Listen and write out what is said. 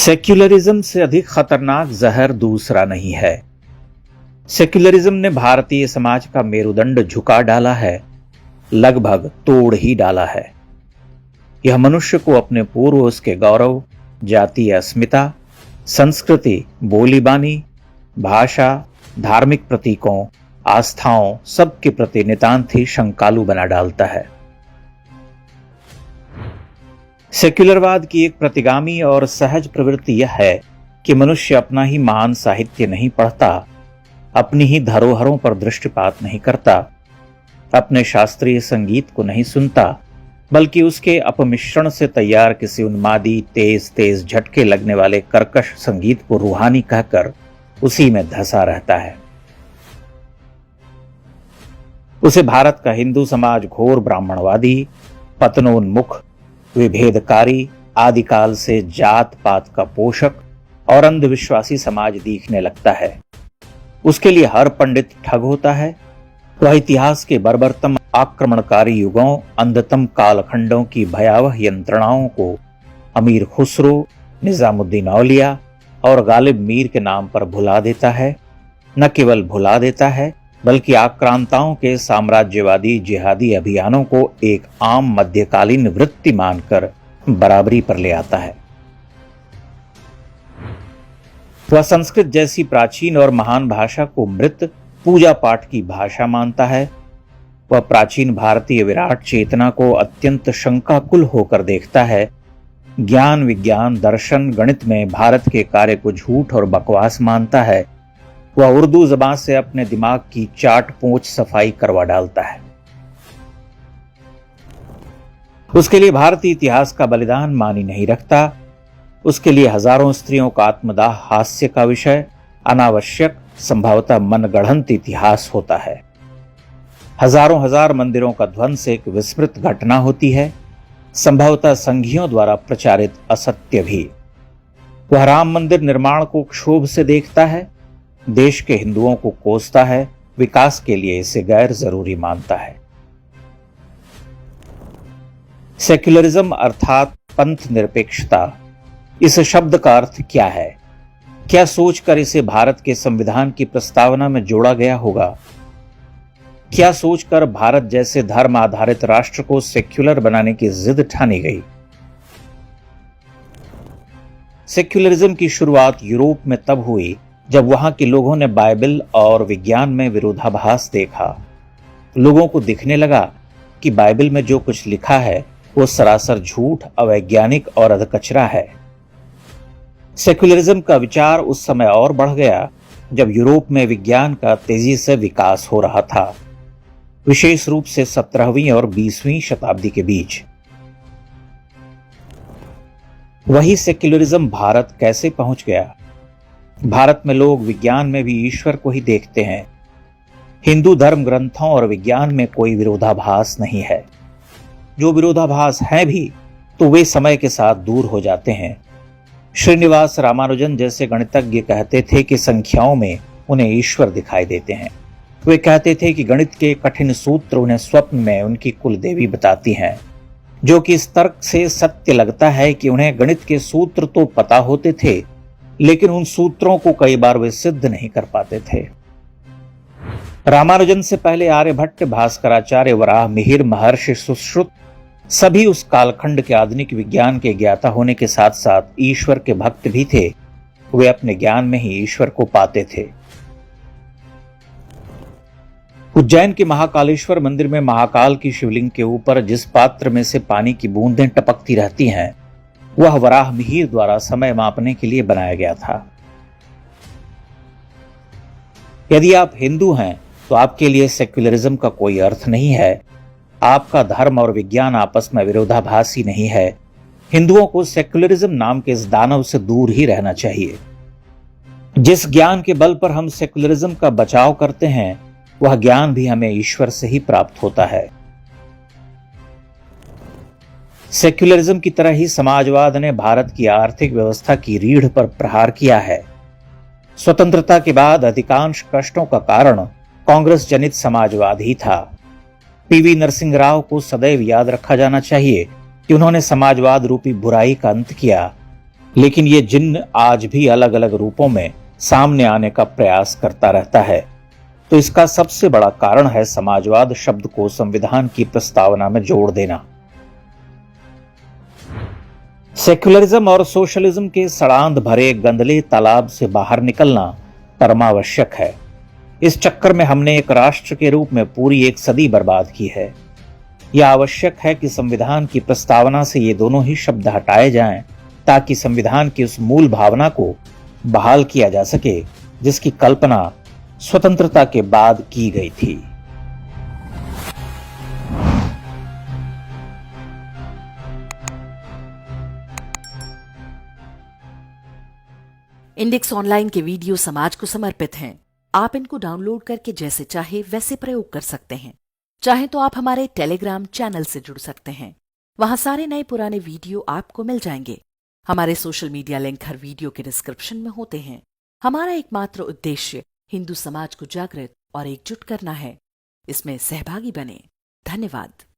Secularism से अधिक खतरनाक जहर दूसरा नहीं है। सेक्युलरिज्म ने भारतीय समाज का मेरुदंड झुका डाला है, लगभग तोड़ ही डाला है। यह मनुष्य को अपने पूर्वज के गौरव, जातीय अस्मिता, संस्कृति, बोली बानी, भाषा, धार्मिक प्रतीकों, आस्थाओं सबके प्रति नितांत ही शंकालु बना डालता है। सेक्युलरवाद की एक प्रतिगामी और सहज प्रवृत्ति यह है कि मनुष्य अपना ही महान साहित्य नहीं पढ़ता, अपनी ही धरोहरों पर दृष्टिपात नहीं करता, अपने शास्त्रीय संगीत को नहीं सुनता, बल्कि उसके अपमिश्रण से तैयार किसी उन्मादी तेज तेज झटके लगने वाले कर्कश संगीत को रूहानी कहकर उसी में धंसा रहता है। उसे भारत का हिंदू समाज घोर ब्राह्मणवादी, पतनोन्मुख, विभेदकारी, आदिकाल से जात पात का पोषक और अंधविश्वासी समाज दिखने लगता है। उसके लिए हर पंडित ठग होता है। वह इतिहास के बर्बरतम आक्रमणकारी युगों, अंधतम कालखंडों की भयावह यंत्रणाओं को अमीर खुसरो, निजामुद्दीन औलिया और गालिब मीर के नाम पर भुला देता है। न केवल भुला देता है, बल्कि आक्रांताओं के साम्राज्यवादी जिहादी अभियानों को एक आम मध्यकालीन वृत्ति मानकर बराबरी पर ले आता है। वह संस्कृत जैसी प्राचीन और महान भाषा को मृत पूजा पाठ की भाषा मानता है। वह प्राचीन भारतीय विराट चेतना को अत्यंत शंकाकुल होकर देखता है। ज्ञान, विज्ञान, दर्शन, गणित में भारत के कार्य को झूठ और बकवास मानता है। वह उर्दू ज़बान से अपने दिमाग की चाट पोंछ सफाई करवा डालता है। उसके लिए भारतीय इतिहास का बलिदान मानी नहीं रखता। उसके लिए हजारों स्त्रियों का आत्मदाह हास्य का विषय, अनावश्यक, संभवतः मनगढ़ंत इतिहास होता है। हजारों हजार मंदिरों का ध्वंस एक विस्मृत घटना होती है, संभवतः संघियों द्वारा प्रचारित असत्य भी। वह राम मंदिर निर्माण को क्षोभ से देखता है, देश के हिंदुओं को कोसता है, विकास के लिए इसे गैर जरूरी मानता है। सेक्युलरिज्म अर्थात पंथ निरपेक्षता, इस शब्द का अर्थ क्या है? क्या सोचकर इसे भारत के संविधान की प्रस्तावना में जोड़ा गया होगा? क्या सोचकर भारत जैसे धर्म आधारित राष्ट्र को सेक्युलर बनाने की जिद ठानी गई? सेक्युलरिज्म की शुरुआत यूरोप में तब हुई जब वहां के लोगों ने बाइबल और विज्ञान में विरोधाभास देखा। लोगों को दिखने लगा कि बाइबल में जो कुछ लिखा है वो सरासर झूठ, अवैज्ञानिक और अधकचरा है। सेक्युलरिज्म का विचार उस समय और बढ़ गया जब यूरोप में विज्ञान का तेजी से विकास हो रहा था, विशेष रूप से 17वीं और 20वीं शताब्दी के बीच। वही सेक्युलरिज्म भारत कैसे पहुंच गया? भारत में लोग विज्ञान में भी ईश्वर को ही देखते हैं। हिंदू धर्म ग्रंथों और विज्ञान में कोई विरोधाभास नहीं है। जो विरोधाभास है भी तो वे समय के साथ दूर हो जाते हैं। श्रीनिवास रामानुजन जैसे गणितज्ञ कहते थे कि संख्याओं में उन्हें ईश्वर दिखाई देते हैं। वे कहते थे कि गणित के कठिन सूत्र उन्हें स्वप्न में उनकी कुल देवी बताती हैं, जो कि इस तर्क से सत्य लगता है कि उन्हें गणित के सूत्र तो पता होते थे, लेकिन उन सूत्रों को कई बार वे सिद्ध नहीं कर पाते थे। रामानुजन से पहले आर्यभट्ट, भास्कराचार्य, वराह मिहिर, महर्षि सुश्रुत सभी उस कालखंड के आधुनिक विज्ञान के ज्ञाता होने के साथ साथ ईश्वर के भक्त भी थे। वे अपने ज्ञान में ही ईश्वर को पाते थे। उज्जैन के महाकालेश्वर मंदिर में महाकाल की शिवलिंग के ऊपर जिस पात्र में से पानी की बूंदें टपकती रहती हैं, वह वराह मिहिर द्वारा समय मापने के लिए बनाया गया था। यदि आप हिंदू हैं तो आपके लिए सेक्युलरिज्म का कोई अर्थ नहीं है। आपका धर्म और विज्ञान आपस में विरोधाभासी नहीं है। हिंदुओं को सेक्युलरिज्म नाम के इस दानव से दूर ही रहना चाहिए। जिस ज्ञान के बल पर हम सेक्युलरिज्म का बचाव करते हैं, वह ज्ञान भी हमें ईश्वर से ही प्राप्त होता है। सेक्युलरिज्म की तरह ही समाजवाद ने भारत की आर्थिक व्यवस्था की रीढ़ पर प्रहार किया है। स्वतंत्रता के बाद अधिकांश कष्टों का कारण कांग्रेस जनित समाजवाद ही था। पीवी नरसिंह राव को सदैव याद रखा जाना चाहिए कि उन्होंने समाजवाद रूपी बुराई का अंत किया लेकिन ये जिन्न आज भी अलग अलग रूपों में सामने आने का प्रयास करता रहता है। तो इसका सबसे बड़ा कारण है समाजवाद शब्द को संविधान की प्रस्तावना में जोड़ देना। सेक्युलरिज्म और सोशलिज्म के सड़ांध भरे गंदले तालाब से बाहर निकलना परमावश्यक है। इस चक्कर में हमने एक राष्ट्र के रूप में पूरी एक सदी बर्बाद की है। यह आवश्यक है कि संविधान की प्रस्तावना से ये दोनों ही शब्द हटाए जाएं, ताकि संविधान की उस मूल भावना को बहाल किया जा सके जिसकी कल्पना स्वतंत्रता के बाद की गई थी। इंडेक्स ऑनलाइन के वीडियो समाज को समर्पित हैं। आप इनको डाउनलोड करके जैसे चाहे वैसे प्रयोग कर सकते हैं। चाहे तो आप हमारे टेलीग्राम चैनल से जुड़ सकते हैं। वहां सारे नए पुराने वीडियो आपको मिल जाएंगे। हमारे सोशल मीडिया लिंक हर वीडियो के डिस्क्रिप्शन में होते हैं। हमारा एकमात्र उद्देश्य हिंदू समाज को जागृत और एकजुट करना है। इसमें सहभागी बने। धन्यवाद।